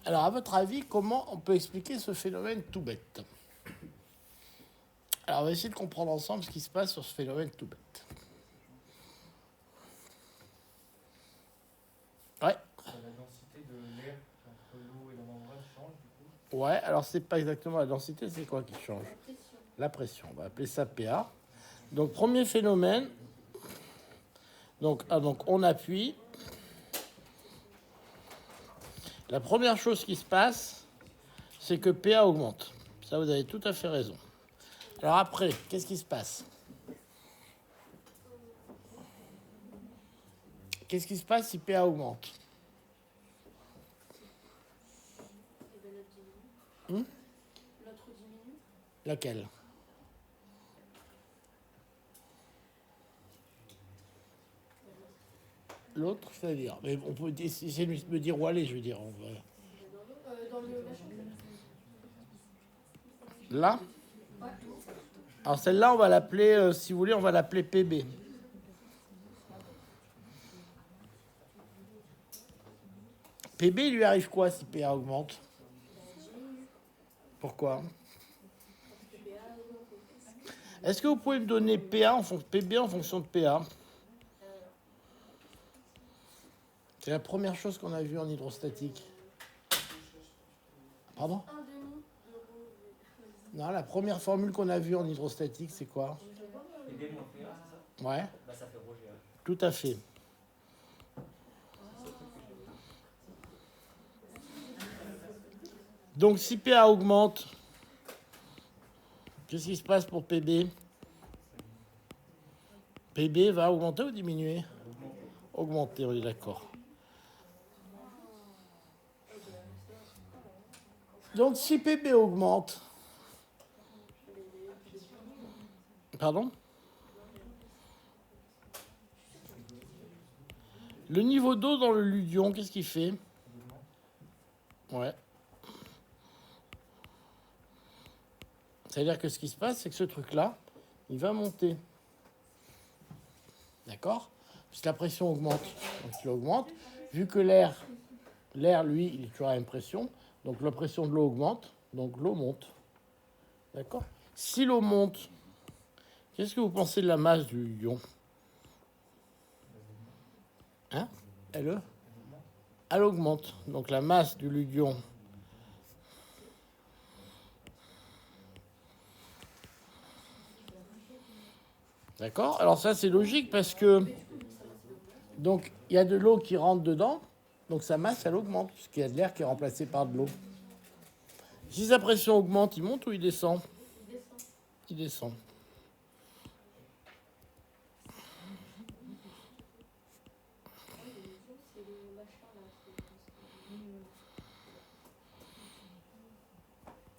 Alors, à votre avis, comment on peut expliquer ce phénomène tout bête? Alors, on va essayer de comprendre ensemble ce qui se passe sur ce phénomène tout bête. Ouais. La densité de l'air entre l'eau et la membrane change du coup. Ouais, alors c'est pas exactement la densité, c'est quoi qui change? La pression. On va appeler ça PA. Donc, premier phénomène. Donc on appuie. La première chose qui se passe, c'est que PA augmente. Ça, vous avez tout à fait raison. Alors après, qu'est-ce qui se passe? Qu'est-ce qui se passe si PA augmente? L'autre diminue. Laquelle? L'autre, c'est-à-dire. Mais on peut essayer de me dire où aller, je veux dire. Dans le machin. Là? Alors celle-là, on va l'appeler, si vous voulez, on va l'appeler PB. PB, il lui arrive quoi si PA augmente? Pourquoi? Est-ce que vous pouvez me donner PA PB en fonction de PA? C'est la première chose qu'on a vue en hydrostatique. Pardon? Non, la première formule qu'on a vue en hydrostatique, c'est quoi? PB moins PA, c'est ça? Ouais. Bah ça fait Roger. Tout à fait. Donc si PA augmente, qu'est-ce qui se passe pour PB? PB va augmenter ou diminuer? Augmenter, on est d'accord. Donc si PB augmente... Pardon? Le niveau d'eau dans le ludion, qu'est-ce qu'il fait? Ouais. C'est-à-dire que ce qui se passe, c'est que ce truc-là, il va monter. D'accord? Puisque la pression augmente. Donc il augmente. Vu que l'air, lui, il est toujours à la même pression. Donc la pression de l'eau augmente. Donc l'eau monte. D'accord? Si l'eau monte, qu'est-ce que vous pensez de la masse du ludion? Hein? Elle augmente. Donc la masse du ludion. D'accord? Alors ça, c'est logique parce que... Donc, il y a de l'eau qui rentre dedans. Donc sa masse, elle augmente. Puisqu'il y a de l'air qui est remplacé par de l'eau. Si sa pression augmente, il monte ou il descend? Il descend.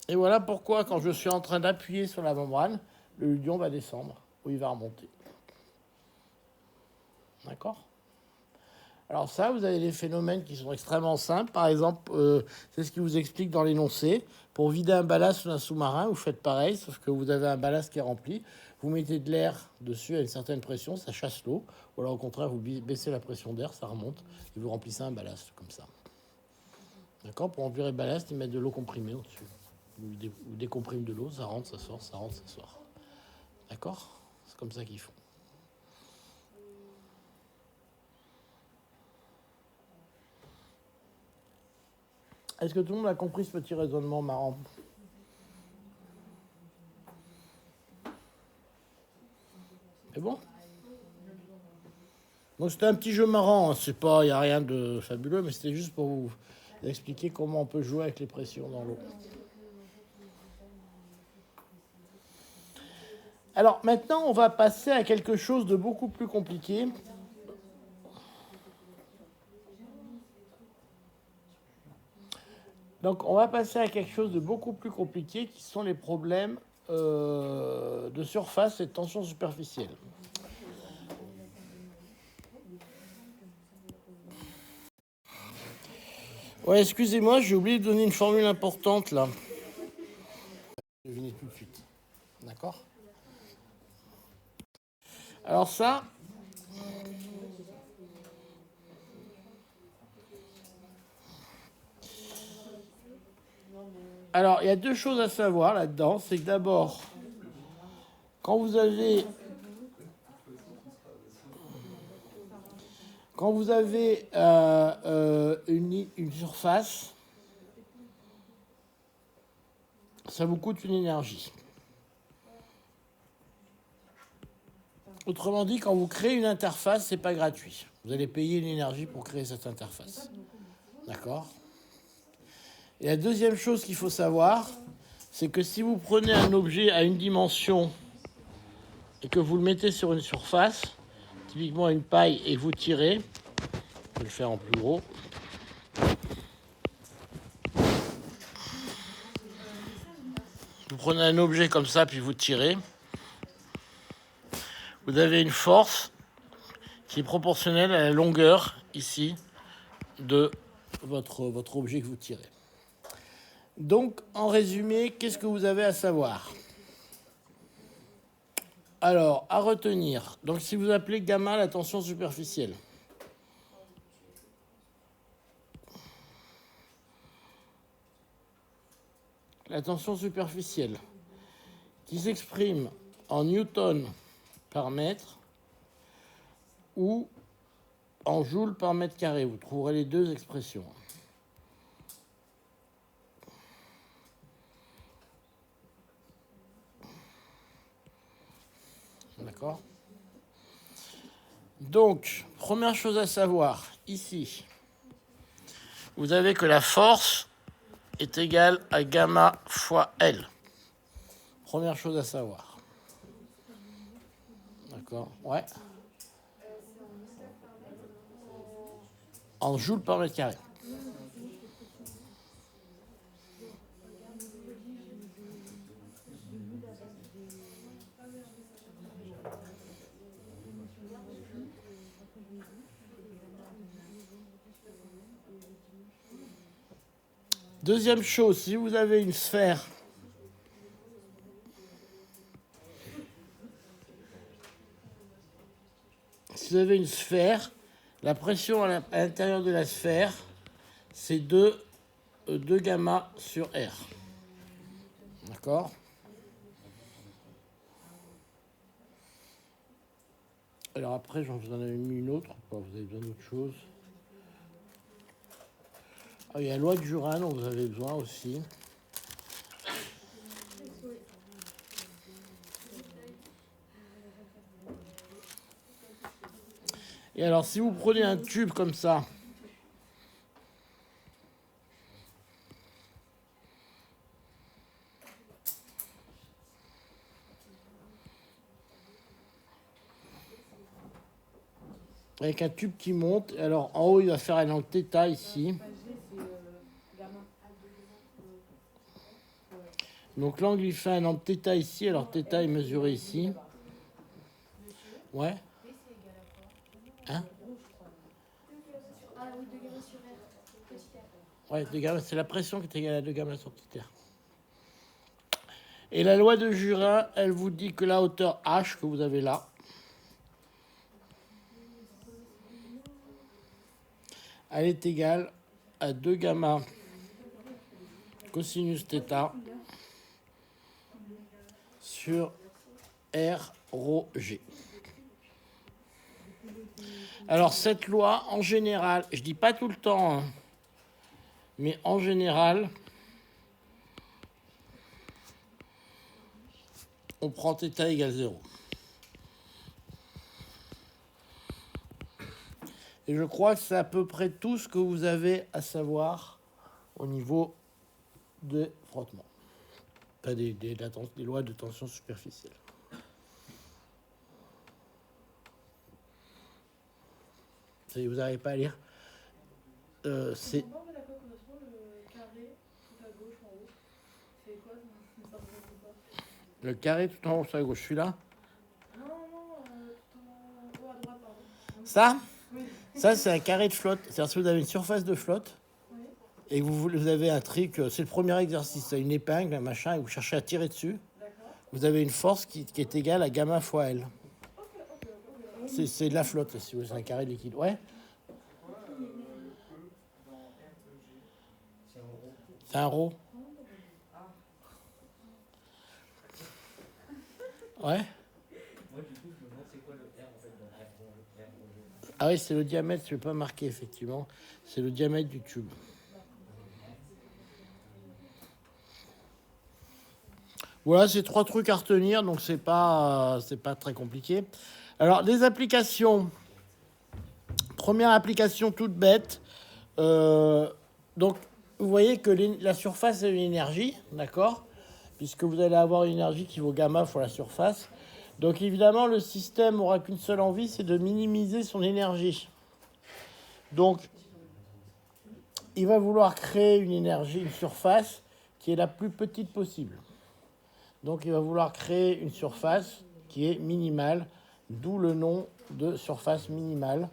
Et voilà pourquoi, quand je suis en train d'appuyer sur la membrane, le ludion va descendre ou il va remonter. D'accord? Alors ça, vous avez des phénomènes qui sont extrêmement simples. Par exemple, c'est ce qui vous explique dans l'énoncé. Pour vider un ballast d'un sous-marin, vous faites pareil, sauf que vous avez un ballast qui est rempli. Vous mettez de l'air dessus à une certaine pression, ça chasse l'eau. Ou alors au contraire, vous baissez la pression d'air, ça remonte. Et vous remplissez un ballast comme ça. D'accord? Pour remplir le ballast, ils mettent de l'eau comprimée au-dessus. Vous décompriment de l'eau, ça rentre, ça sort, ça rentre, ça sort. D'accord? C'est comme ça qu'ils font. Est-ce que tout le monde a compris ce petit raisonnement marrant? C'est bon? Donc c'était un petit jeu marrant, hein. C'est pas, il n'y a rien de fabuleux, mais c'était juste pour vous expliquer comment on peut jouer avec les pressions dans l'eau. Alors maintenant, on va passer à quelque chose de beaucoup plus compliqué. Donc on va passer à quelque chose de beaucoup plus compliqué qui sont les problèmes de surface et de tension superficielle. Ouais, excusez-moi, j'ai oublié de donner une formule importante là. Devinez tout de suite. D'accord? Alors ça, Alors, il y a deux choses à savoir là-dedans. C'est que d'abord, quand vous avez une surface, ça vous coûte une énergie. Autrement dit, quand vous créez une interface, c'est pas gratuit. Vous allez payer une énergie pour créer cette interface. D'accord ? Et la deuxième chose qu'il faut savoir, c'est que si vous prenez un objet à une dimension et que vous le mettez sur une surface, typiquement une paille, et que vous tirez, je vais le faire en plus gros. Vous prenez un objet comme ça, puis vous tirez. Vous avez une force qui est proportionnelle à la longueur, ici, de votre objet que vous tirez. Donc, en résumé, qu'est-ce que vous avez à savoir ? Alors, à retenir. Donc, si vous appelez gamma la tension superficielle, la tension superficielle qui s'exprime en newton par mètre ou en joule par mètre carré. Vous trouverez les deux expressions. D'accord ? Donc, première chose à savoir, ici, vous avez que la force est égale à gamma fois L. Première chose à savoir. D'accord ? Ouais. En joule par mètre carré. Deuxième chose, si vous avez une sphère, la pression à l'intérieur de la sphère, c'est 2 gamma sur R. D'accord ? Alors après, j'en vous en avais mis une autre. Vous avez besoin d'autre chose. Ah, il y a la loi de Jurin dont vous avez besoin aussi. Et alors, si vous prenez un tube comme ça, avec un tube qui monte, alors en haut, il va faire un angle θ ici. Donc l'angle, il fait un angle θ ici, alors θ est mesuré ici. Ouais. Hein ? Ouais, c'est la pression qui est égale à 2 gamma sur petit r. Et la loi de Jurin, elle vous dit que la hauteur h que vous avez là, elle est égale à 2 gamma cosinus θ sur R rho G. Alors cette loi, en général, je dis pas tout le temps, hein, mais en général, on prend θ égale 0. Et je crois que c'est à peu près tout ce que vous avez à savoir au niveau de frottement. Pas des lois de tension superficielle. Vous n'arrivez pas à lire. C'est le carré tout en haut sur la gauche. Celui-là. Non, tout en haut à droite, pardon. Ça, ça c'est un carré de flotte. C'est-à-dire si vous avez une surface de flotte et que vous avez un truc, c'est le premier exercice. C'est une épingle, un machin, et vous cherchez à tirer dessus. Vous avez une force qui est égale à gamma fois L. C'est de la flotte, si vous voulez, c'est un carré de liquide. Ouais. C'est un rho. Ouais. Moi, du coup, je me demande c'est quoi le R en fait dans R. Ah oui, c'est le diamètre, je ne vais pas marquer effectivement. C'est le diamètre du tube. Voilà, c'est 3 trucs à retenir, donc c'est pas très compliqué. Alors, les applications. Première application toute bête. Donc, vous voyez que la surface est une énergie, d'accord? Puisque vous allez avoir une énergie qui vaut gamma fois la surface. Donc, évidemment, le système n'aura qu'une seule envie, c'est de minimiser son énergie. Donc, il va vouloir créer une énergie, une surface qui est la plus petite possible. Donc, il va vouloir créer une surface qui est minimale, d'où le nom de surface minimale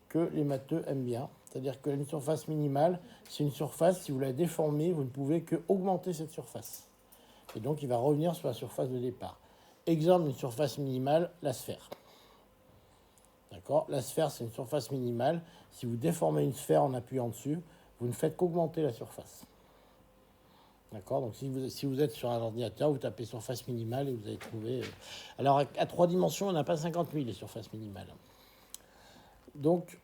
que les matheux aiment bien. C'est-à-dire qu'une surface minimale, c'est une surface, si vous la déformez, vous ne pouvez que augmenter cette surface. Et donc, il va revenir sur la surface de départ. Exemple d'une surface minimale, la sphère. D'accord ? La sphère, c'est une surface minimale. Si vous déformez une sphère en appuyant dessus, vous ne faites qu'augmenter la surface. D'accord ? Donc, si vous êtes sur un ordinateur, vous tapez surface minimale et vous allez trouver... Alors, à 3 dimensions, on n'a pas 50 000 les surfaces minimales. Donc,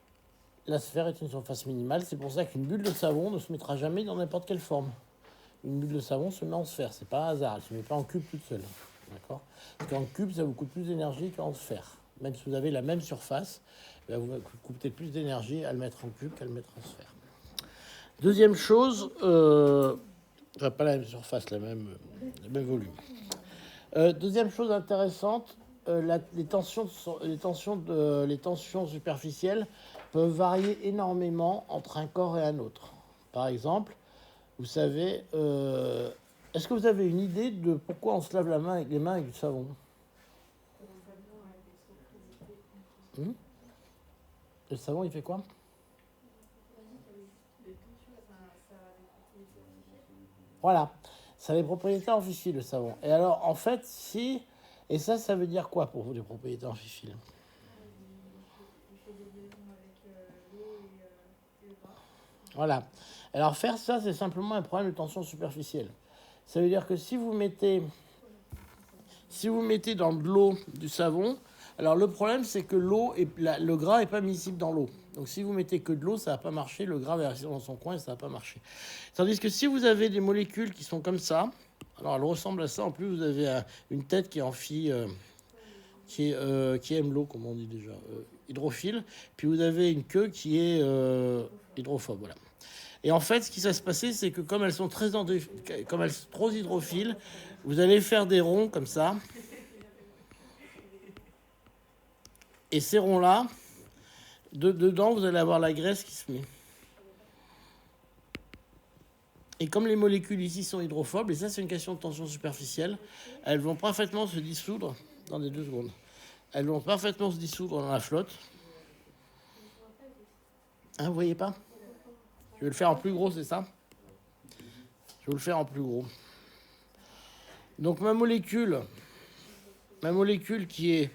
la sphère est une surface minimale. C'est pour ça qu'une bulle de savon ne se mettra jamais dans n'importe quelle forme. Une bulle de savon se met en sphère. C'est pas un hasard. Elle ne se met pas en cube toute seule. D'accord ? Parce qu'en cube, ça vous coûte plus d'énergie qu'en sphère. Même si vous avez la même surface, vous coûtez plus d'énergie à le mettre en cube qu'à le mettre en sphère. Deuxième chose... pas la même surface, le même volume. Deuxième chose intéressante, les tensions superficielles peuvent varier énormément entre un corps et un autre. Par exemple, vous savez, est-ce que vous avez une idée de pourquoi on se lave les mains avec du savon ? Le savon, il fait quoi ? Voilà, ça a des propriétés amphiphiles, le savon. Et alors, en fait, si... Et ça veut dire quoi pour vous, les propriétés amphiphiles ? Voilà. Alors, faire ça, c'est simplement un problème de tension superficielle. Ça veut dire que si vous mettez dans de l'eau du savon, alors le problème, c'est que le gras n'est pas miscible dans l'eau. Donc, si vous mettez que de l'eau, ça ne va pas marcher. Le gras va rester dans son coin et ça ne va pas marcher. Tandis que si vous avez des molécules qui sont comme ça, alors elles ressemblent à ça. En plus, vous avez une tête qui est qui aime l'eau, comme on dit déjà, hydrophile. Puis vous avez une queue qui est hydrophobe. Voilà. Et en fait, ce qui va se passer, c'est que comme elles sont trop hydrophiles, vous allez faire des ronds comme ça. Et ces ronds-là, dedans, vous allez avoir la graisse qui se met. Et comme les molécules ici sont hydrophobes, et ça c'est une question de tension superficielle, elles vont parfaitement se dissoudre dans les 2 secondes. Elles vont parfaitement se dissoudre dans la flotte. Hein, vous voyez pas ? Je vais le faire en plus gros, c'est ça ? Je vais le faire en plus gros. Donc ma molécule qui est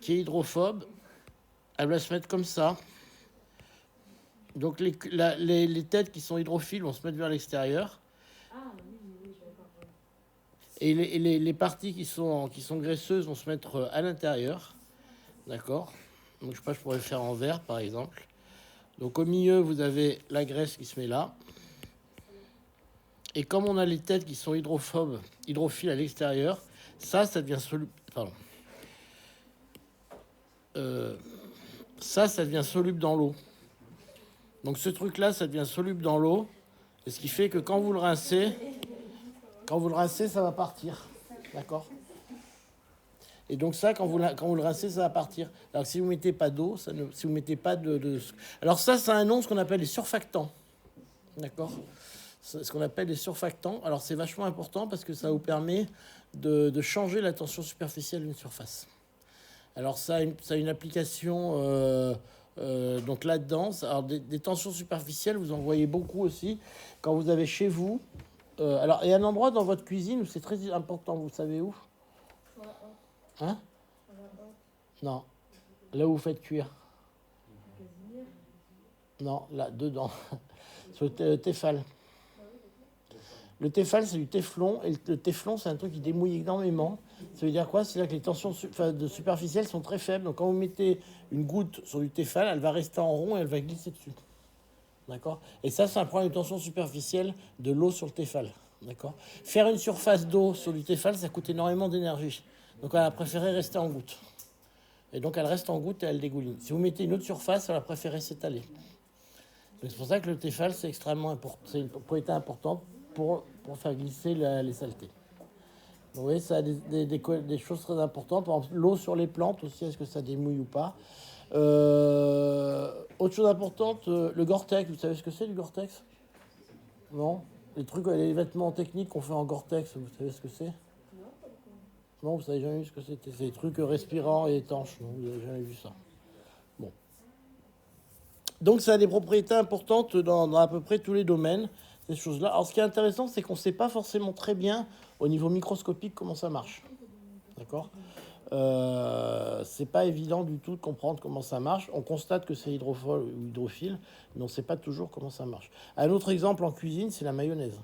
hydrophobe, elle va se mettre comme ça. Donc les têtes qui sont hydrophiles vont se mettre vers l'extérieur. Et les parties qui sont graisseuses vont se mettre à l'intérieur. D'accord ? Donc je sais pas, je pourrais le faire en vert par exemple. Donc au milieu, vous avez la graisse qui se met là. Et comme on a les têtes qui sont hydrophiles à l'extérieur, ça devient soluble. Pardon. Ça devient soluble dans l'eau. Donc ce truc-là, ça devient soluble dans l'eau. Et ce qui fait que quand vous le rincez, ça va partir. D'accord ? Et donc ça, quand vous le rincez, ça va partir. Alors si vous ne mettez pas d'eau, si vous mettez pas de... Alors ça a un nom, ce qu'on appelle les surfactants. D'accord ? Ce qu'on appelle les surfactants. Alors c'est vachement important parce que ça vous permet de changer la tension superficielle d'une surface. Alors ça a une application donc là-dedans. Alors des tensions superficielles, vous en voyez beaucoup aussi quand vous avez chez vous. Alors il y a un endroit dans votre cuisine où c'est très important. Vous savez où ? Hein ? Non. Là où vous faites cuire. Non, là, dedans. Sur le Tefal. Le Tefal, c'est du téflon. Et le téflon, c'est un truc qui démouille énormément. Ça veut dire quoi? C'est-à-dire que les tensions superficielles sont très faibles. Donc, quand vous mettez une goutte sur du Tefal, elle va rester en rond et elle va glisser dessus. D'accord? Et ça, c'est un problème de tension superficielle de l'eau sur le Tefal. D'accord? Faire une surface d'eau sur du Tefal, ça coûte énormément d'énergie. Donc, elle a préféré rester en goutte. Et donc, elle reste en goutte et elle dégouline. Si vous mettez une autre surface, elle a préféré s'étaler. C'est pour ça que le Tefal, c'est extrêmement important. C'est une propriété importante pour faire glisser les saletés. Vous voyez, ça a des choses très importantes. Par exemple, l'eau sur les plantes aussi, est-ce que ça démouille ou pas? Autre chose importante, le Gore-Tex. Vous savez ce que c'est, du Gore-Tex? Non? Les vêtements techniques qu'on fait en Gore-Tex, vous savez ce que c'est? Non, vous savez jamais vu ce que c'était. C'est des trucs respirants et étanches. Non, vous n'avez jamais vu ça. Bon. Donc, ça a des propriétés importantes dans à peu près tous les domaines, ces choses-là. Alors, ce qui est intéressant, c'est qu'on ne sait pas forcément très bien, au niveau microscopique, comment ça marche. D'accord? C'est pas évident du tout de comprendre comment ça marche. On constate que c'est hydrophile ou hydrophile, mais on ne sait pas toujours comment ça marche. Un autre exemple en cuisine, c'est la mayonnaise.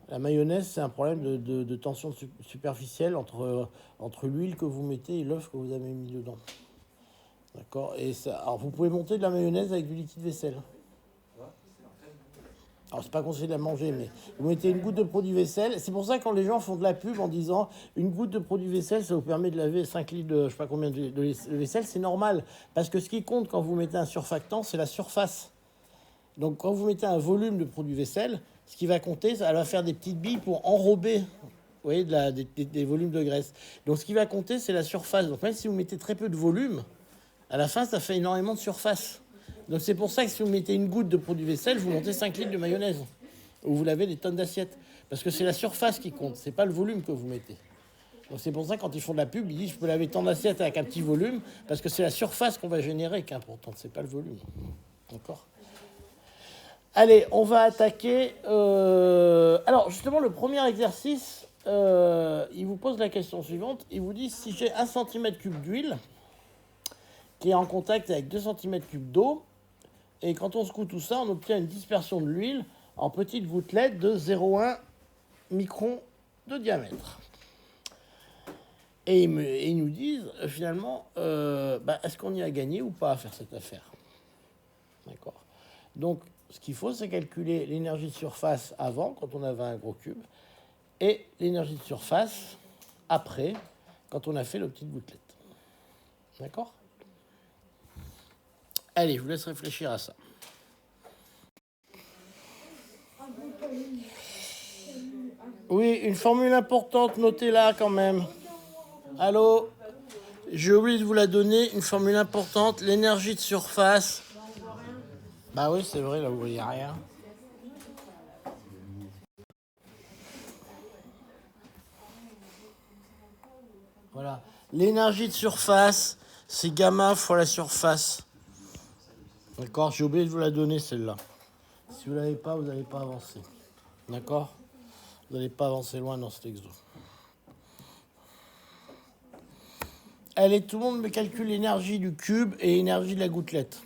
La mayonnaise, c'est un problème de tension superficielle entre l'huile que vous mettez et l'œuf que vous avez mis dedans. D'accord? Et ça, alors, vous pouvez monter de la mayonnaise avec du liquide vaisselle. Alors, c'est pas conseillé de la manger, mais vous mettez une goutte de produit vaisselle. C'est pour ça que quand les gens font de la pub en disant une goutte de produit vaisselle, ça vous permet de laver 5 litres de je sais pas combien de vaisselle, c'est normal. Parce que ce qui compte quand vous mettez un surfactant, c'est la surface. Donc, quand vous mettez un volume de produit vaisselle, ce qui va compter, elle va faire des petites billes pour enrober, vous voyez, des volumes de graisse. Donc, ce qui va compter, c'est la surface. Donc, même si vous mettez très peu de volume, à la fin, ça fait énormément de surface. Donc, c'est pour ça que si vous mettez une goutte de produit vaisselle, vous montez 5 litres de mayonnaise. Ou vous lavez des tonnes d'assiettes. Parce que c'est la surface qui compte, c'est pas le volume que vous mettez. Donc, c'est pour ça que quand ils font de la pub, ils disent je peux laver tant d'assiettes avec un petit volume, parce que c'est la surface qu'on va générer qui est importante, c'est pas le volume. D'accord? Allez, on va attaquer. Alors, justement, le premier exercice, il vous pose la question suivante. Il vous dit si j'ai 1 cm3 d'huile qui est en contact avec 2 cm3 d'eau, et quand on secoue tout ça, on obtient une dispersion de l'huile en petites gouttelettes de 0,1 micron de diamètre. Et ils nous disent, finalement, est-ce qu'on y a gagné ou pas à faire cette affaire? D'accord. Donc, ce qu'il faut, c'est calculer l'énergie de surface avant, quand on avait un gros cube, et l'énergie de surface après, quand on a fait nos petites gouttelettes. D'accord? Allez, je vous laisse réfléchir à ça. Oui, une formule importante, notez-la quand même. Allô? J'ai oublié de vous la donner, une formule importante, l'énergie de surface. Bah oui, c'est vrai, là, vous voyez rien. Voilà. L'énergie de surface, c'est gamma fois la surface. D'accord? J'ai oublié de vous la donner, celle-là. Si vous ne l'avez pas, vous n'allez pas avancer. D'accord? Vous n'allez pas avancer loin dans cet exo. Allez, tout le monde me calcule l'énergie du cube et l'énergie de la gouttelette.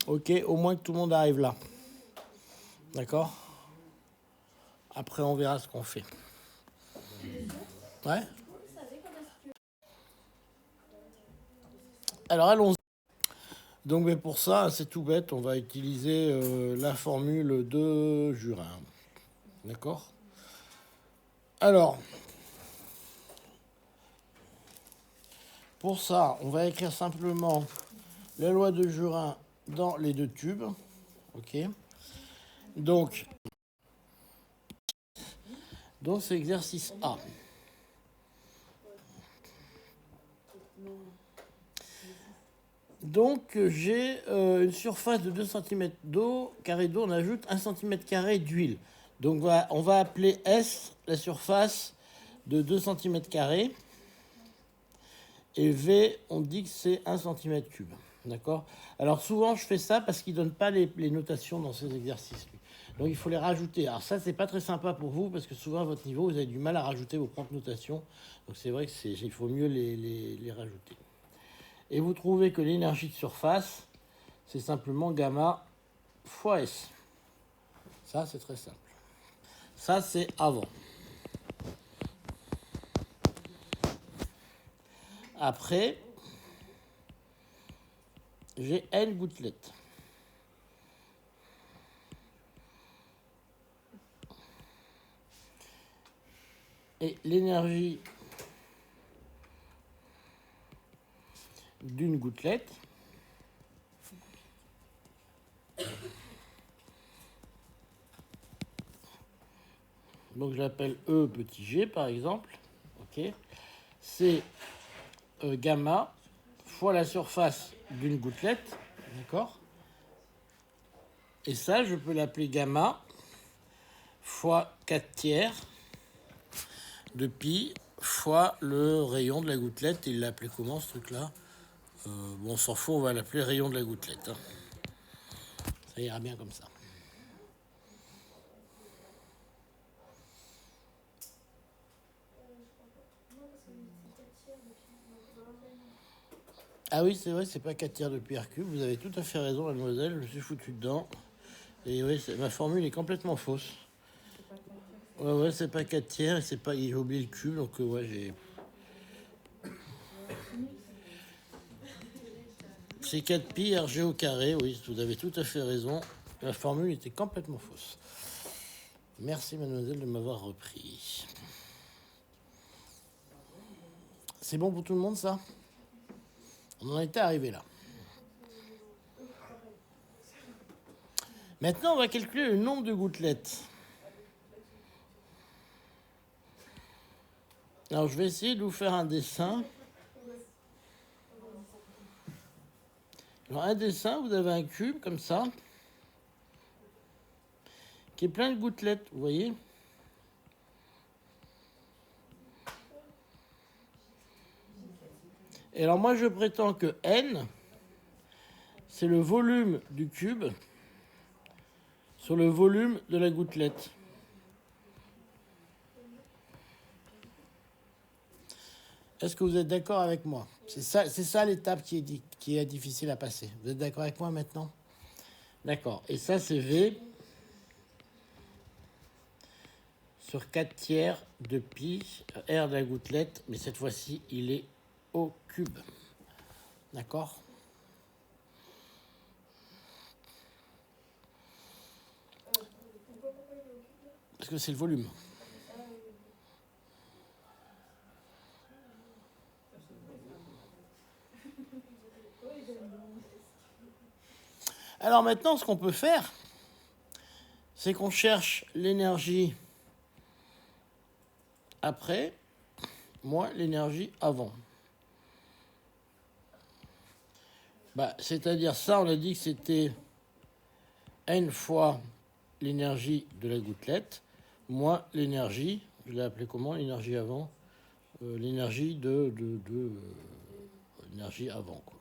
Ok, au moins que tout le monde arrive là. D'accord? Après, on verra ce qu'on fait. Ouais? Alors, allons-y. Donc, mais pour ça, c'est tout bête. On va utiliser la formule de Jurin. D'accord? Alors, pour ça, on va écrire simplement la loi de Jurin dans les deux tubes. Ok? Donc c'est exercice A. Donc, j'ai une surface de 2 cm d'eau, carré d'eau, on ajoute 1 cm² d'huile. Donc, on va appeler S la surface de 2 cm². Et V, on dit que c'est 1 cm3. D'accord? Alors, souvent, je fais ça parce qu'il ne donne pas les notations dans ces exercices. Donc, il faut les rajouter. Alors, ça, c'est pas très sympa pour vous parce que souvent, à votre niveau, vous avez du mal à rajouter vos propres notations. Donc, c'est vrai qu'il faut mieux les rajouter. Et vous trouvez que l'énergie de surface, c'est simplement gamma fois S. Ça, c'est très simple. Ça, c'est avant. Après, j'ai N gouttelettes. Et l'énergie d'une gouttelette, donc je l'appelle E petit g par exemple, ok, c'est gamma fois la surface d'une gouttelette, d'accord. Et ça, je peux l'appeler gamma fois 4 tiers de pi fois le rayon de la gouttelette. Il l'a appelé comment ce truc-là? Bon, on s'en fout, on va l'appeler rayon de la gouttelette. Hein. Ça ira bien comme ça. Ah oui, c'est vrai, c'est pas 4 tiers de pi r cube. Vous avez tout à fait raison, mademoiselle. Je me suis foutu dedans. Et oui, ma formule est complètement fausse. Ouais, c'est pas 4 tiers. C'est pas, j'ai oublié le cube, donc ouais, j'ai... C'est 4 pi RG au carré, oui, vous avez tout à fait raison. La formule était complètement fausse. Merci, mademoiselle, de m'avoir repris. C'est bon pour tout le monde, ça? On en était arrivé là. Maintenant, on va calculer le nombre de gouttelettes. Alors, je vais essayer de vous faire un dessin. Alors, un dessin, vous avez un cube comme ça, qui est plein de gouttelettes, vous voyez? Et alors, moi, je prétends que N, c'est le volume du cube sur le volume de la gouttelette. Est-ce que vous êtes d'accord avec moi? C'est ça l'étape qui est difficile à passer. Vous êtes d'accord avec moi maintenant? D'accord. Et ça, c'est V sur 4 tiers de pi, R de la gouttelette, mais cette fois-ci, il est au cube. D'accord? Parce que c'est le volume. Alors maintenant, ce qu'on peut faire, c'est qu'on cherche l'énergie après, moins l'énergie avant. C'est-à-dire ça, on a dit que c'était n fois l'énergie de la gouttelette, moins l'énergie, je l'ai appelé comment, l'énergie avant? L'énergie l'énergie avant, quoi.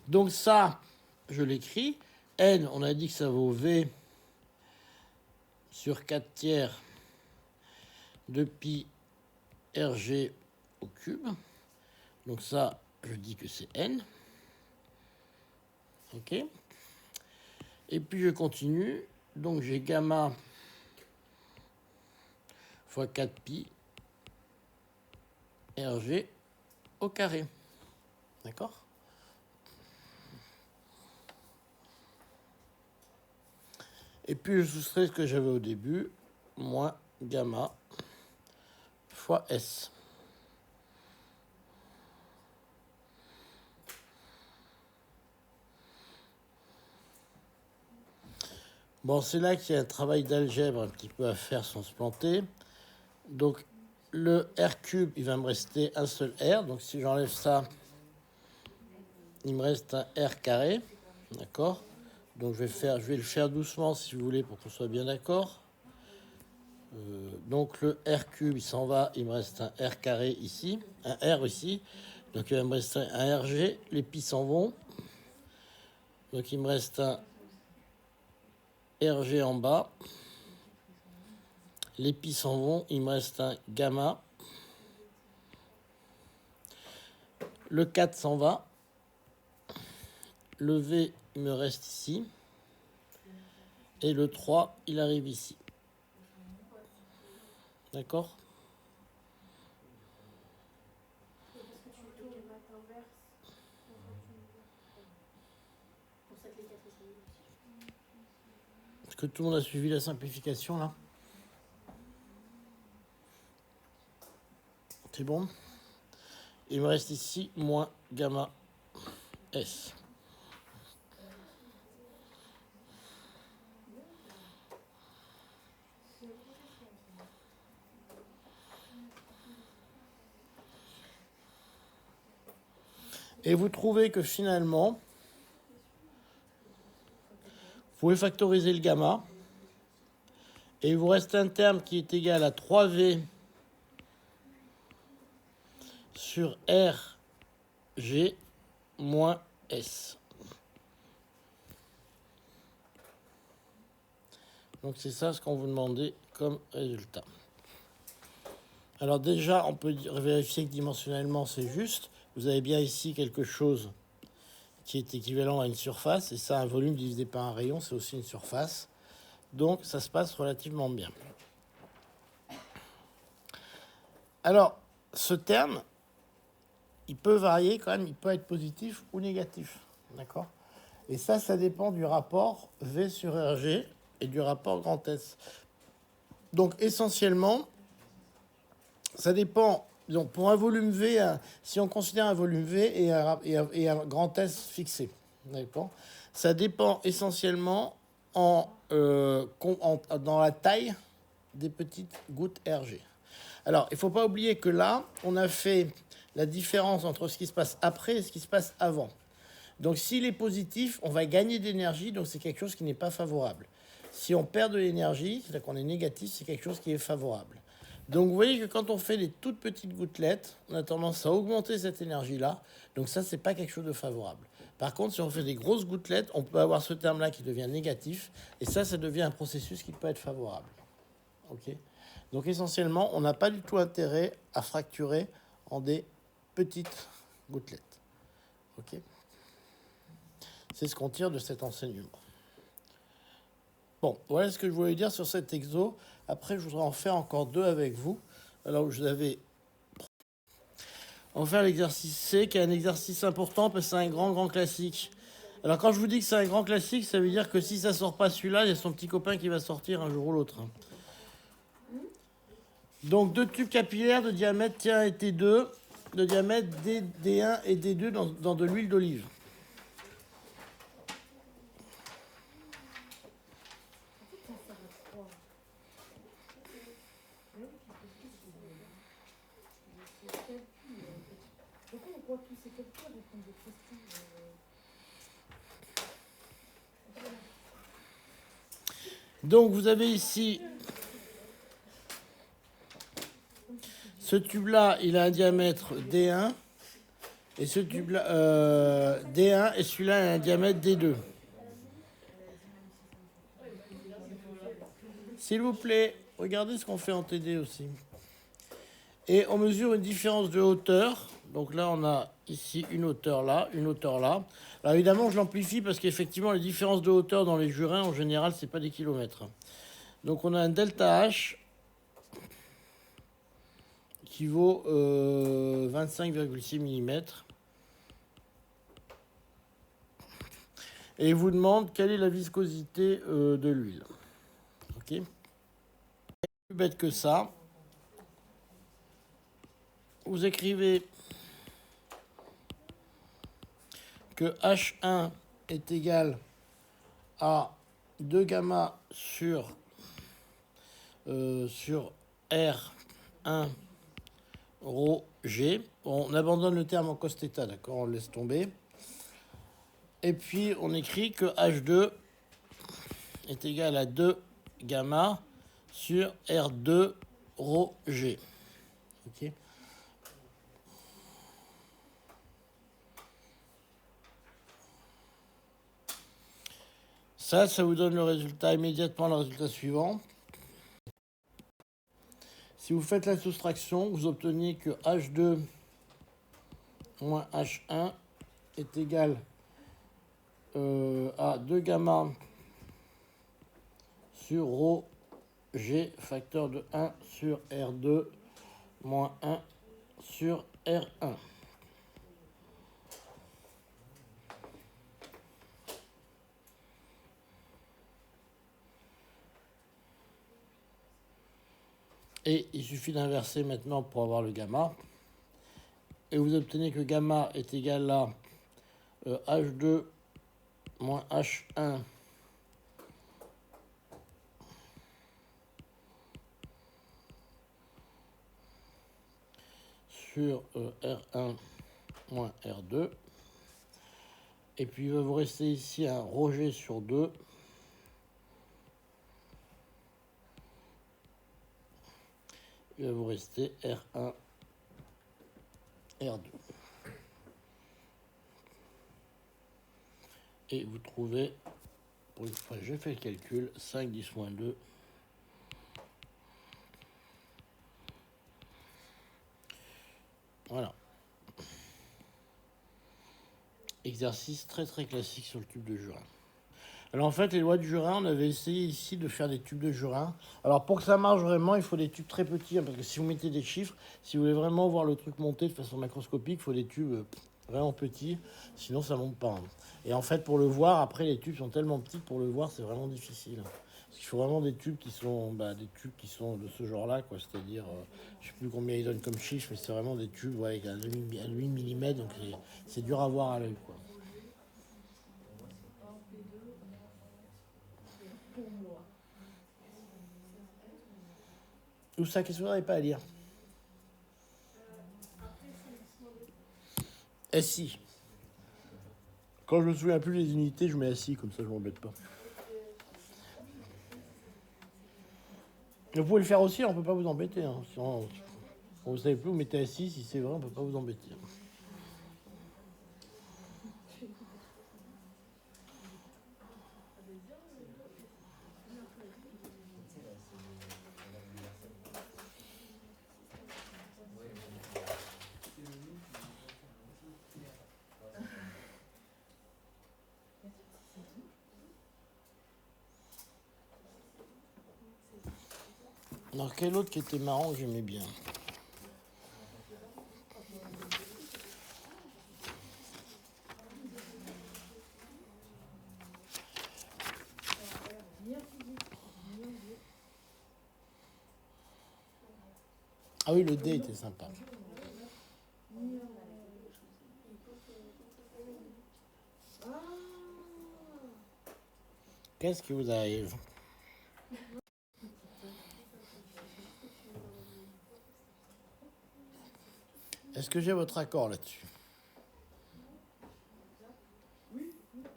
Donc ça, je l'écris. N, on a dit que ça vaut V sur 4 tiers de pi Rg au cube. Donc ça, je dis que c'est N. OK. Et puis je continue. Donc j'ai gamma fois 4 pi Rg au carré. D'accord? Et puis je soustrais ce que j'avais au début, moins gamma fois S. Bon, c'est là qu'il y a un travail d'algèbre un petit peu à faire sans se planter. Donc, le R cube, il va me rester un seul R. Donc, si j'enlève ça, il me reste un R carré. D'accord? Donc, je vais le faire doucement, si vous voulez, pour qu'on soit bien d'accord. Donc, le R cube, il s'en va. Il me reste un R carré ici. Un R ici. Donc, il va me rester un RG. Les pi s'en vont. Donc, il me reste un RG en bas. Les pi s'en vont. Il me reste un gamma. Le 4 s'en va. Le V me reste ici. Et le 3, il arrive ici. D'accord? Parce que tu tournes la t'inverse. Pour ça que les 4 sont nuls aussi. Est-ce que tout le monde a suivi la simplification là? C'est bon? Il me reste ici moins gamma S. Et vous trouvez que finalement, vous pouvez factoriser le gamma. Et il vous reste un terme qui est égal à 3V sur RG moins S. Donc c'est ça ce qu'on vous demandait comme résultat. Alors déjà, on peut vérifier que dimensionnellement c'est juste. Vous avez bien ici quelque chose qui est équivalent à une surface. Et ça, un volume divisé par un rayon, c'est aussi une surface. Donc ça se passe relativement bien. Alors, ce terme, il peut varier quand même, il peut être positif ou négatif. D'accord? Et ça dépend du rapport V sur RG et du rapport grand S. Donc essentiellement, ça dépend. Donc pour un volume V, si on considère un volume V et un grand S fixé, d'accord, ça dépend essentiellement dans la taille des petites gouttes RG. Alors, il ne faut pas oublier que là, on a fait la différence entre ce qui se passe après et ce qui se passe avant. Donc, s'il est positif, on va gagner d'énergie, donc c'est quelque chose qui n'est pas favorable. Si on perd de l'énergie, c'est-à-dire qu'on est négatif, c'est quelque chose qui est favorable. Donc, vous voyez que quand on fait les toutes petites gouttelettes, on a tendance à augmenter cette énergie-là. Donc, ça, c'est pas quelque chose de favorable. Par contre, si on fait des grosses gouttelettes, on peut avoir ce terme-là qui devient négatif. Et ça devient un processus qui peut être favorable. OK ? Donc, essentiellement, on n'a pas du tout intérêt à fracturer en des petites gouttelettes. OK ? C'est ce qu'on tire de cet enseignement. Bon, voilà ce que je voulais dire sur cet exo. Après, je voudrais en faire encore 2 avec vous. Alors, je vous avais... On va faire l'exercice C, qui est un exercice important parce que c'est un grand classique. Alors, quand je vous dis que c'est un grand classique, ça veut dire que si ça sort pas celui-là, il y a son petit copain qui va sortir un jour ou l'autre. Donc, 2 tubes capillaires de diamètre T1 et T2, de diamètre D1 et D2 dans de l'huile d'olive. Donc, vous avez ici ce tube-là, il a un diamètre D1. Et ce tube-là, D1, et celui-là a un diamètre D2. S'il vous plaît, regardez ce qu'on fait en TD aussi. Et on mesure une différence de hauteur. Donc là, on a ici une hauteur là, une hauteur là. Alors évidemment, je l'amplifie parce qu'effectivement, les différences de hauteur dans les jurins, en général, c'est pas des kilomètres. Donc on a un delta H qui vaut 25,6 mm. Et il vous demande quelle est la viscosité de l'huile. Ok. Plus bête que ça. Vous écrivez que H1 est égal à 2 gamma sur R1 rho G. On abandonne le terme en cos θ, d'accord, on le laisse tomber. Et puis on écrit que H2 est égal à 2 gamma sur R2 rho G. Ok. Ça vous donne le résultat immédiatement, le résultat suivant. Si vous faites la soustraction, vous obtenez que H2 moins H1 est égal à 2 gamma sur rho G facteur de 1 sur R2 moins 1 sur R1. Et il suffit d'inverser maintenant pour avoir le gamma. Et vous obtenez que gamma est égal à H2 moins H1 sur R1 moins R2. Et puis il va vous rester ici un ρg sur 2. Il va vous rester R1, R2. Et vous trouvez, pour une fois j'ai fait le calcul, 5 10 moins 2. Voilà. Exercice très très classique sur le tube de Jurin. Alors en fait, les lois de Jurin, on avait essayé ici de faire des tubes de Jurin. Alors pour que ça marche vraiment, il faut des tubes très petits, hein, parce que si vous mettez des chiffres, si vous voulez vraiment voir le truc monter de façon macroscopique, il faut des tubes vraiment petits, sinon ça monte pas. Hein. Et en fait, pour le voir, après les tubes sont tellement petits que pour le voir, c'est vraiment difficile. Parce qu'il faut vraiment des tubes qui sont, de ce genre-là, quoi. C'est-à-dire, je sais plus combien ils donnent comme chiffre, mais c'est vraiment des tubes avec un 8 mm, donc c'est dur à voir à l'œil, quoi. Où ça, qu'est-ce que vous n'avez pas à lire? SI. Quand je me souviens plus des unités, je mets SI, comme ça je m'embête pas. Vous pouvez le faire aussi, on ne peut pas vous embêter. Hein. Si on, vous savez plus, vous mettez SI, si c'est vrai, on ne peut pas vous embêter. Alors, quel autre qui était marrant que j'aimais bien? Ah oui, le D était sympa. Qu'est-ce qui vous arrive? Est-ce que j'ai votre accord là-dessus?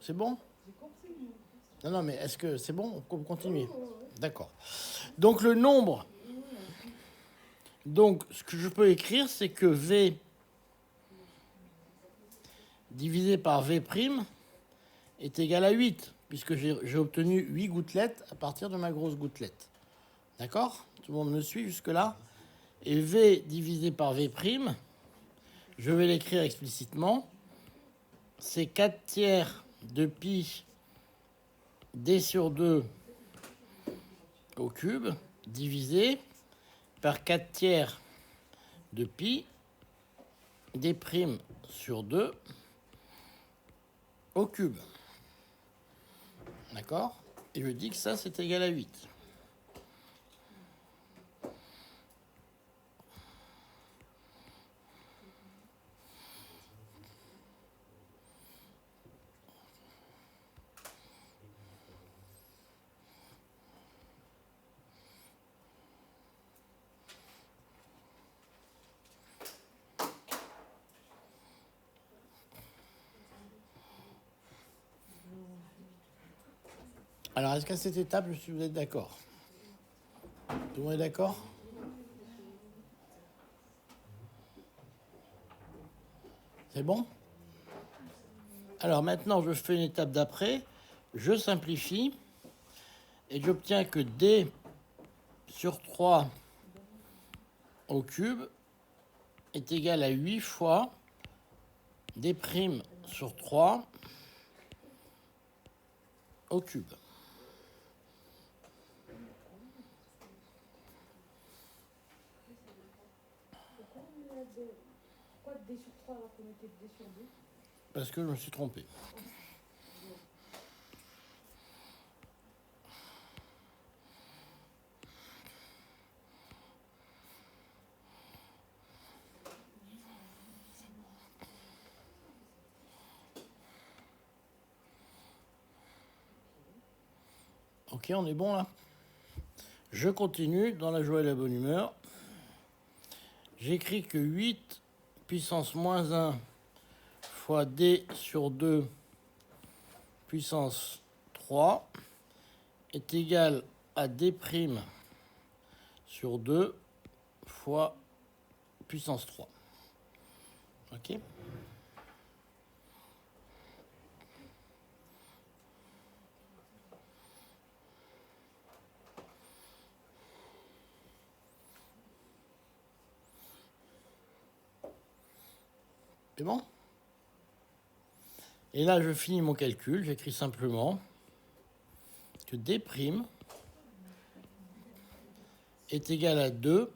C'est bon? Non, mais est-ce que c'est bon? On continue. D'accord. Donc le nombre. Donc ce que je peux écrire, c'est que V divisé par V' est égal à 8, puisque j'ai obtenu 8 gouttelettes à partir de ma grosse gouttelette. D'accord? Tout le monde me suit jusque-là? Et V divisé par V', je vais l'écrire explicitement, c'est 4 tiers de pi d sur 2 au cube, divisé par 4 tiers de pi d' sur 2 au cube. D'accord? Et je dis que ça, c'est égal à 8. Alors, est-ce qu'à cette étape, vous êtes d'accord? Tout le monde est d'accord? C'est bon? Alors maintenant, je fais une étape d'après. Je simplifie. Et j'obtiens que d sur 3 au cube est égal à 8 fois d' sur 3 au cube. 3 alors qu'on était D sur 2. Parce que je me suis trompé. Ok, on est bon là. Je continue dans la joie et la bonne humeur. J'écris que 8 puissance moins 1 fois D sur 2 puissance 3 est égal à D' sur 2 fois puissance 3. Ok ? C'est bon ? Et là, je finis mon calcul. J'écris simplement que D' est égal à 2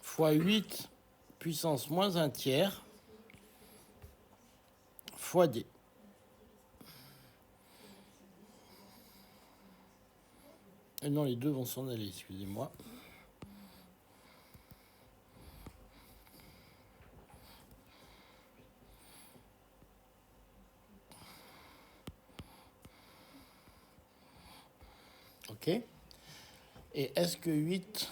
fois 8 puissance moins 1 tiers fois D. Et non, les deux vont s'en aller, excusez-moi. Ok. Et est-ce que 8...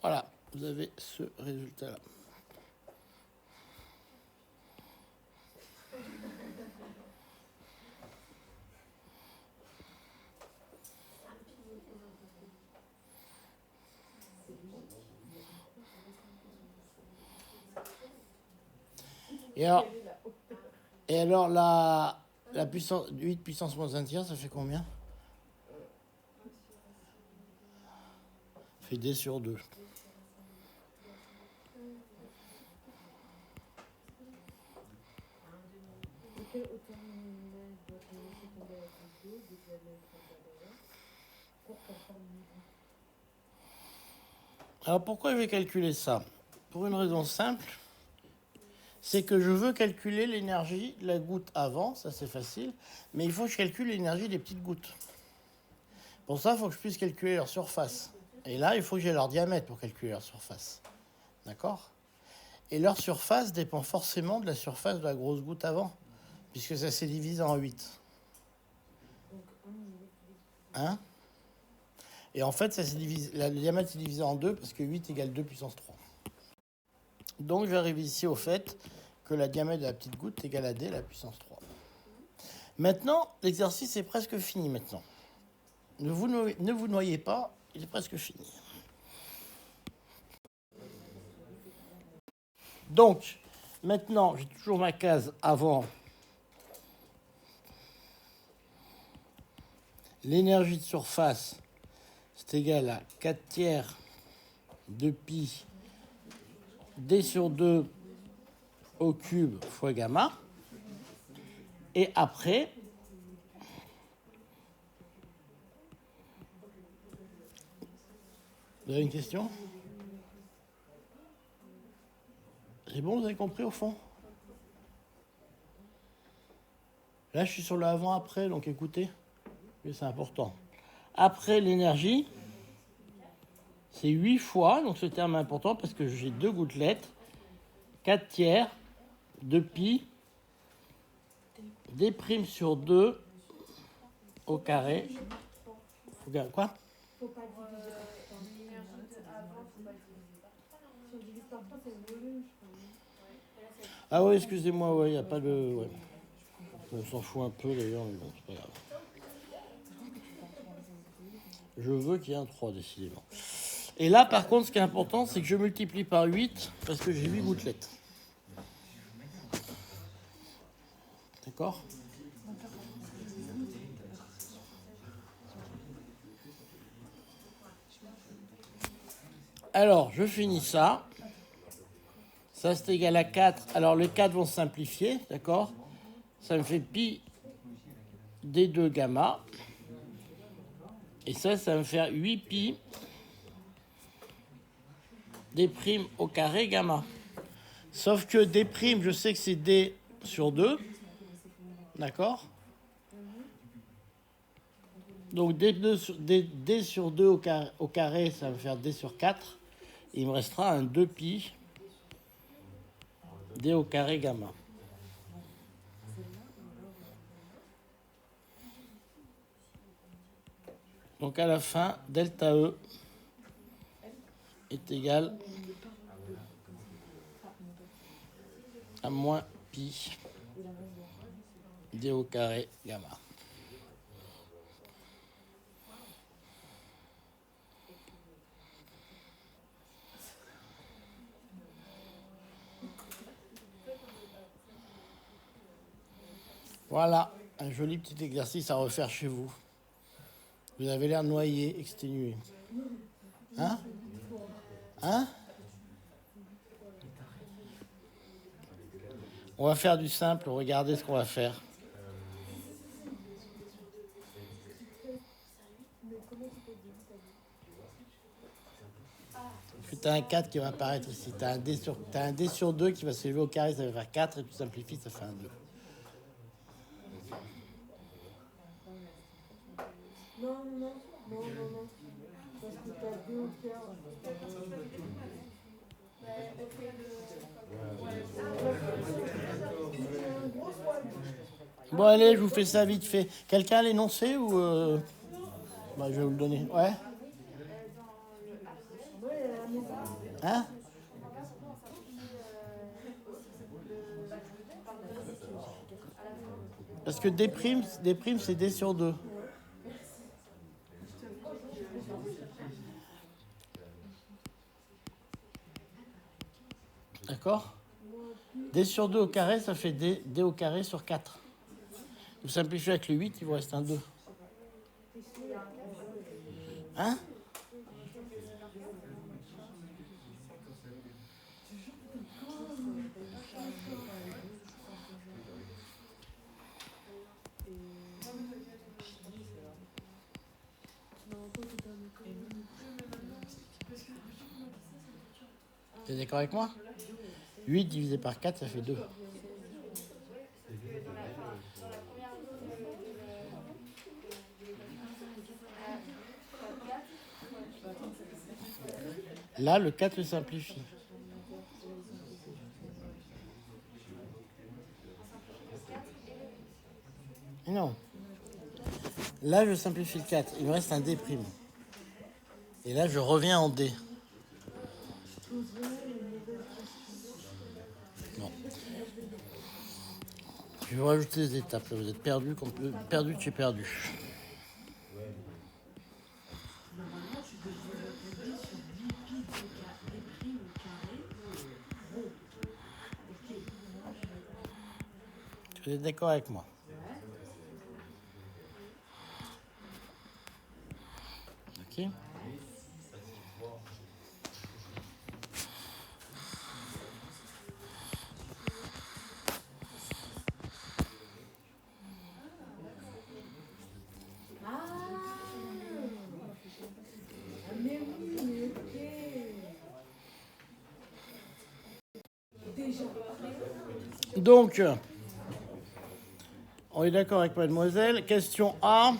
Voilà, vous avez ce résultat-là. Et alors la puissance 8 puissance moins 1 tiers, ça fait combien? Ça fait D sur 2. Quelle hauteur minimale doit-on laisser tomber la couche d'eau dès que la même température pour qu'elle forme une aiguille? Alors pourquoi je vais calculer ça? Pour une raison simple, c'est que je veux calculer l'énergie de la goutte avant, ça c'est facile, mais il faut que je calcule l'énergie des petites gouttes. Pour ça, il faut que je puisse calculer leur surface. Et là, il faut que j'ai leur diamètre pour calculer leur surface. D'accord? Et leur surface dépend forcément de la surface de la grosse goutte avant, puisque ça s'est divisé en 8. Hein? Et en fait, ça s'est divisé, le diamètre s'est divisé en 2 parce que 8 égale 2 puissance 3. Donc, je vais arriver ici au fait que la diamètre de la petite goutte égale à D, la puissance 3. Maintenant, l'exercice est presque fini maintenant. Ne vous noyez pas, il est presque fini. Donc, maintenant, j'ai toujours ma case avant. L'énergie de surface, c'est égal à 4 tiers de pi D sur 2 au cube fois gamma. Et après, vous avez une question? C'est bon, vous avez compris au fond? Là, je suis sur le avant-après, donc écoutez, c'est important. Après l'énergie, c'est 8 fois, donc ce terme est important parce que j'ai 2 gouttelettes, 4 tiers de pi D' sur 2 au carré. Quoi? Faut pas diviser par 3. L'énergie de avant, faut pas le diviser par 3. Si on divise par 3, c'est le volume, je crois. Ah oui, excusez-moi, ouais, il n'y a pas de... Ouais. On s'en fout un peu d'ailleurs, mais bon, c'est pas grave. Je veux qu'il y ait un 3, décidément. Et là, par contre, ce qui est important, c'est que je multiplie par 8 parce que j'ai 8 gouttelettes. D'accord? Alors, je finis ça. Ça, c'est égal à 4. Alors, les 4 vont se simplifier, d'accord? Ça me fait pi d2 gamma. Et ça va me faire 8 pi d' au carré gamma. Sauf que d', je sais que c'est d sur 2. D'accord? Donc d sur 2 au carré, ça va me faire d sur 4. Et il me restera un 2 pi d au carré gamma. Donc à la fin, delta E est égal à moins pi d au carré gamma. Voilà, un joli petit exercice à refaire chez vous. Vous avez l'air noyé, exténué. Hein? Hein? On va faire du simple, regardez ce qu'on va faire. Tu as un 4 qui va apparaître ici. Tu as un D sur 2 qui va s'élever au carré, ça va faire 4, et tu simplifies, ça fait un 2. Non. Parce que t'as 2 au quart. Bon, allez, je vous fais ça vite fait. Quelqu'un a l'énoncé ou... Bah, je vais vous le donner. Ouais? Hein? Parce que D', c'est D sur 2. D'accord? D sur 2 au carré, ça fait D au carré sur 4. Vous simplifiez avec le 8, il vous reste un 2. Hein? T'es d'accord avec moi? 8 divisé par 4, ça fait 2. Là, le 4 se simplifie. Non. Là, je simplifie le 4. Il me reste un D'. Et là, je reviens en D. Non. Je vais vous rajouter des étapes. Là, vous êtes perdu de chez perdu. Vous êtes d'accord avec moi? Ok. Donc, on est d'accord avec mademoiselle. Question A.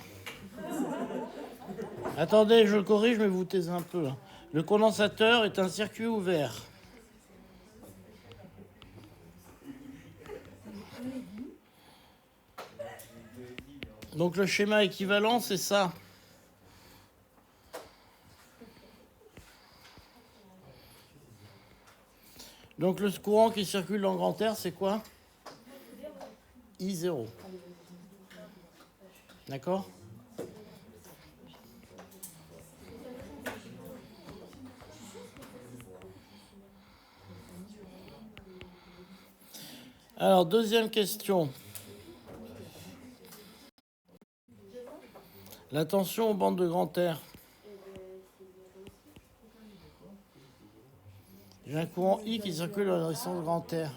Attendez, je le corrige, mais vous taisez un peu. Le condensateur est un circuit ouvert. Donc le schéma équivalent, c'est ça. Donc le courant qui circule dans le grand air, c'est quoi? I0. D'accord? Alors, deuxième question. La tension aux bandes de grand air. J'ai un courant I qui circule dans une résistance grand R.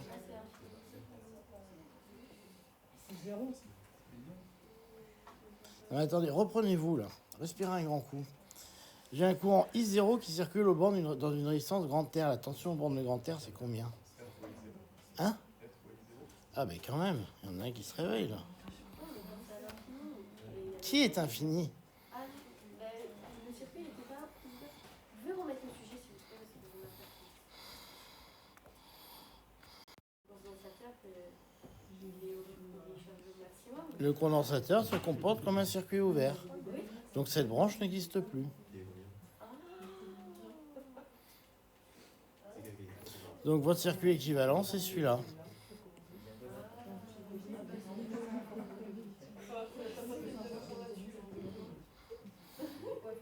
Non, mais attendez, reprenez-vous là. Respirez un grand coup. J'ai un courant I0 qui circule au bord dans une résistance grand R. La tension au bord de grand R, c'est combien? Hein? Ah ben quand même, il y en a un qui se réveille là. Qui est infini? Ah, bah, le circuit n'était pas. Je vais remettre le sujet si vous plaît, parce que vous m'avez fait. Le condensateur, il est chargé au maximum. Le condensateur se comporte comme un circuit ouvert. Donc cette branche n'existe plus. Donc votre circuit équivalent, c'est celui-là.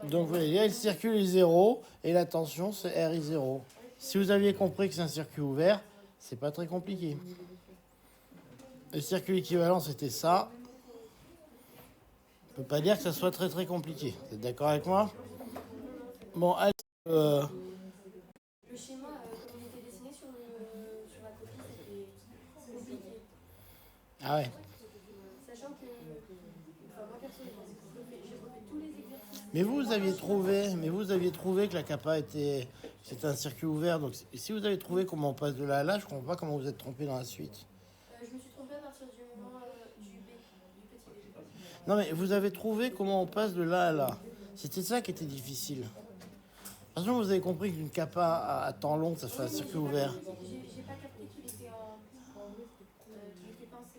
Donc vous voyez, le circuit est 0 et la tension c'est RI0. Si vous aviez compris que c'est un circuit ouvert, c'est pas très compliqué. Le circuit équivalent c'était ça. On peut pas dire que ça soit très très compliqué. Vous êtes d'accord avec moi? Bon, allez. Le schéma, comme il était dessiné sur la copie, c'était compliqué. Ah ouais. Sachant que, enfin, moi personnellement, j'ai refait tous les exercices. Mais vous aviez trouvé que la kappa c'était un circuit ouvert. Donc si vous avez trouvé comment on passe de là à là, je comprends pas comment vous êtes trompé dans la suite. Je me suis trompée à partir du moment du B, du petit B. Non mais vous avez trouvé comment on passe de là à là. C'était ça qui était difficile. De toute façon, vous avez compris qu'une kappa à temps long, ça fait un circuit ouvert. J'ai pas capté qu'il était qu'il était pensé.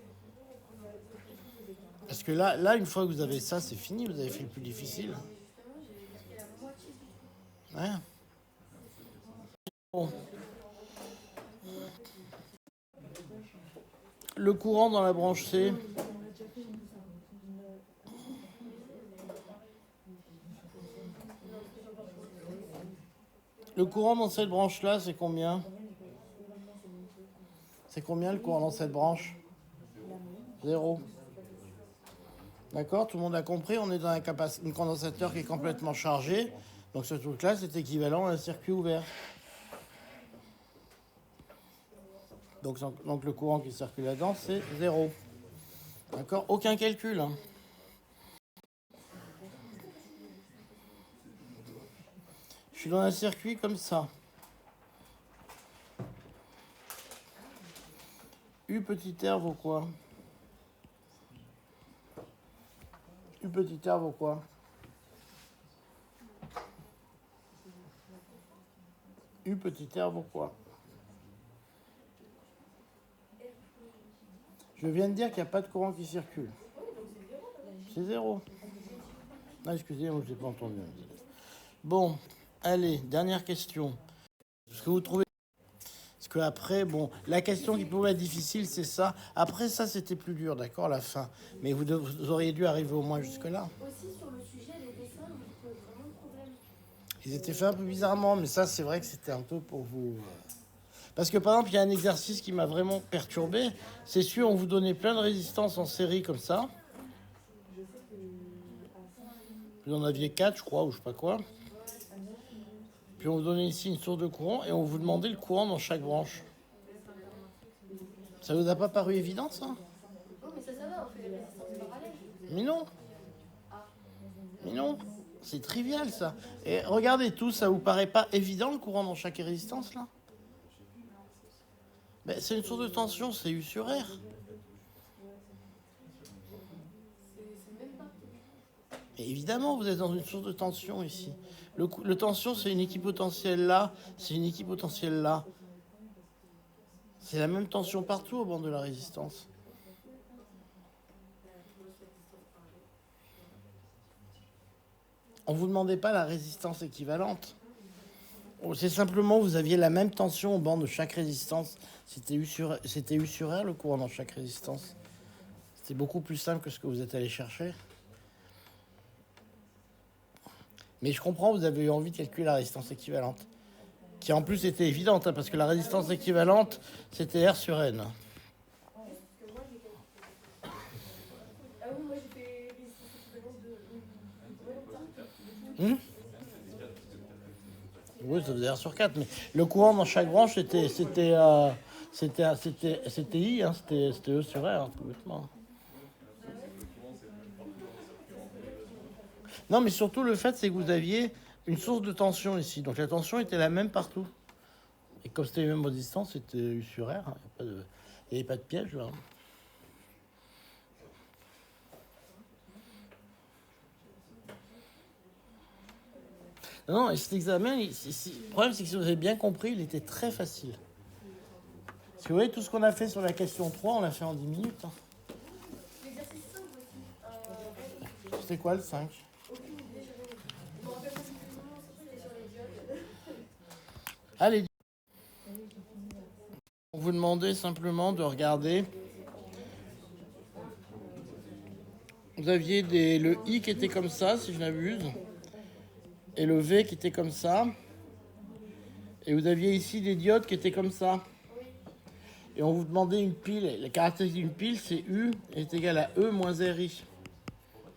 Parce que là, une fois que vous avez ça, c'est fini. Vous avez fait le plus difficile. Justement, j'ai fait la moitié du truc. Ouais. Bon. Le courant dans la branche C. Le courant dans cette branche-là, c'est combien? C'est combien le courant dans cette branche? 0. D'accord? Tout le monde a compris? On est dans un condensateur qui est complètement chargé. Donc ce truc-là, c'est équivalent à un circuit ouvert. Donc le courant qui circule là-dedans, c'est 0. D'accord? Aucun calcul. Hein. Je suis dans un circuit comme ça. U petit r vaut quoi? U petit r vaut quoi? U petit r vaut quoi? Je viens de dire qu'il n'y a pas de courant qui circule. C'est 0. Ah, excusez-moi, je n'ai pas entendu. Bon, allez, dernière question. Est-ce que vous trouvez... Parce que après, bon, la question qui pouvait être difficile, c'est ça. Après ça, c'était plus dur, d'accord, la fin. Mais vous auriez dû arriver au moins jusque-là. Aussi, sur le sujet, les dessins, vous trouvez vraiment de problème. Ils étaient faits un peu bizarrement, mais ça, c'est vrai que c'était un peu pour vous... Parce que, par exemple, il y a un exercice qui m'a vraiment perturbé. C'est sûr, on vous donnait plein de résistances en série comme ça. Vous en aviez 4, je crois, ou je sais pas quoi. Puis on vous donnait ici une source de courant et on vous demandait le courant dans chaque branche. Ça vous a pas paru évident, ça? Oh, mais ça va, on fait les résistances parallèles. Mais non. Mais non. C'est trivial, ça. Et regardez tout, ça vous paraît pas évident, le courant dans chaque résistance, là? Ben, c'est une source de tension, c'est U sur R. C'est même pas. Et évidemment, vous êtes dans une source de tension ici. Le tension, c'est une équipotentielle là, c'est une équipotentielle là. C'est la même tension partout au bord de la résistance. On ne vous demandait pas la résistance équivalente. C'est simplement, vous aviez la même tension au bord de chaque résistance. C'était U sur R, le courant dans chaque résistance. C'était beaucoup plus simple que ce que vous êtes allé chercher. Mais je comprends, vous avez eu envie de calculer la résistance équivalente. Qui en plus était évidente, hein, parce que la résistance équivalente, c'était R sur N. Ah oui, moi j'ai fait résistance équivalente de. Oui, ça faisait R sur 4, mais le courant dans chaque branche, c'était I, hein, c'était E sur R, hein, complètement. Non, mais surtout, le fait, c'est que vous aviez une source de tension ici. Donc, la tension était la même partout. Et comme c'était les mêmes résistances, c'était U sur R. Hein, il n'y avait pas de piège, là. Non, et cet examen, le problème, c'est que si vous avez bien compris, il était très facile. Parce que vous voyez, tout ce qu'on a fait sur la question 3, on l'a fait en 10 minutes. Hein. L'exercice 5 aussi. C'était quoi le 5? Aucune idée, je me rappelle pas exactement, c'était sur les diodes. Allez. On vous demandait simplement de regarder. Vous aviez le I qui était comme ça, si je n'abuse. Et le V qui était comme ça. Et vous aviez ici des diodes qui étaient comme ça. Et on vous demandait une pile. La caractéristique d'une pile, c'est U est égal à E moins RI.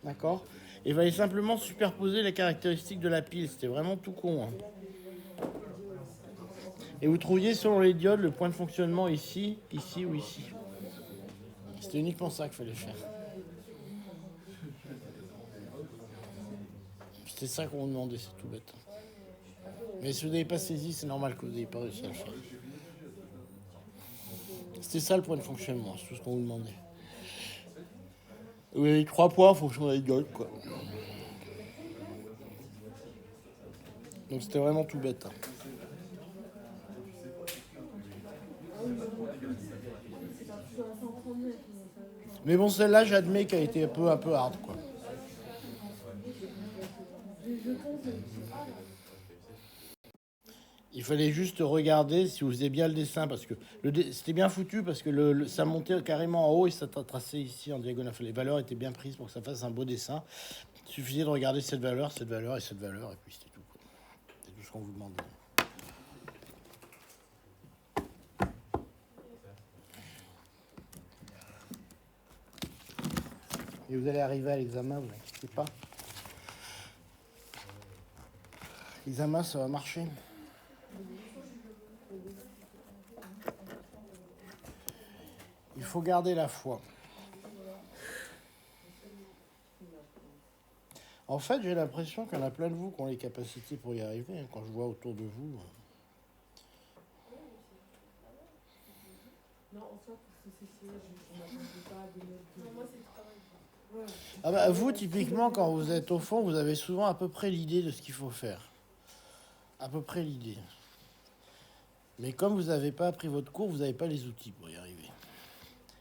D'accord? Et il fallait simplement superposer les caractéristiques de la pile. C'était vraiment tout con. Hein. Et vous trouviez selon les diodes le point de fonctionnement ici, ici ou ici. C'était uniquement ça qu'il fallait faire. C'était ça qu'on vous demandait, c'est tout bête. Mais si vous n'avez pas saisi, c'est normal que vous n'ayez pas réussi à le faire. C'était ça le point de fonctionnement, c'est tout ce qu'on vous demandait. Vous avez 3 points en fonction des diodes, quoi. Donc c'était vraiment tout bête. Hein. Mais bon, celle-là, j'admets qu'elle a été un peu hard, quoi. Il fallait juste regarder si vous faisiez bien le dessin, parce que c'était bien foutu, parce que ça montait carrément en haut et ça tracé ici en diagonale. Les valeurs étaient bien prises pour que ça fasse un beau dessin. Il suffisait de regarder cette valeur et cette valeur, et puis c'était tout. C'est tout ce qu'on vous demandait. Et vous allez arriver à l'examen, vous inquiétez pas. L'examen, ça va marcher. Il faut garder la foi. En fait, j'ai l'impression qu'il y en a plein de vous qui ont les capacités pour y arriver, hein, quand je vois autour de vous. Non, en soi, pour CCC, on n'attendait pas à des notes de... Non, moi, c'est le travail. Ouais. Ah bah, vous, typiquement, quand vous êtes au fond, vous avez souvent à peu près l'idée de ce qu'il faut faire. À peu près l'idée. Mais comme vous n'avez pas appris votre cours, vous n'avez pas les outils pour y arriver.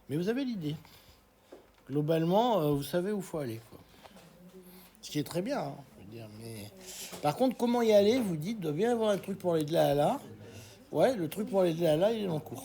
Mais vous avez l'idée. Globalement, vous savez où il faut aller, quoi. Ce qui est très bien, hein, je veux dire. Mais... Par contre, comment y aller? Vous dites, il doit bien y avoir un truc pour aller de là à là. Ouais, le truc pour aller de là à là, il est en cours.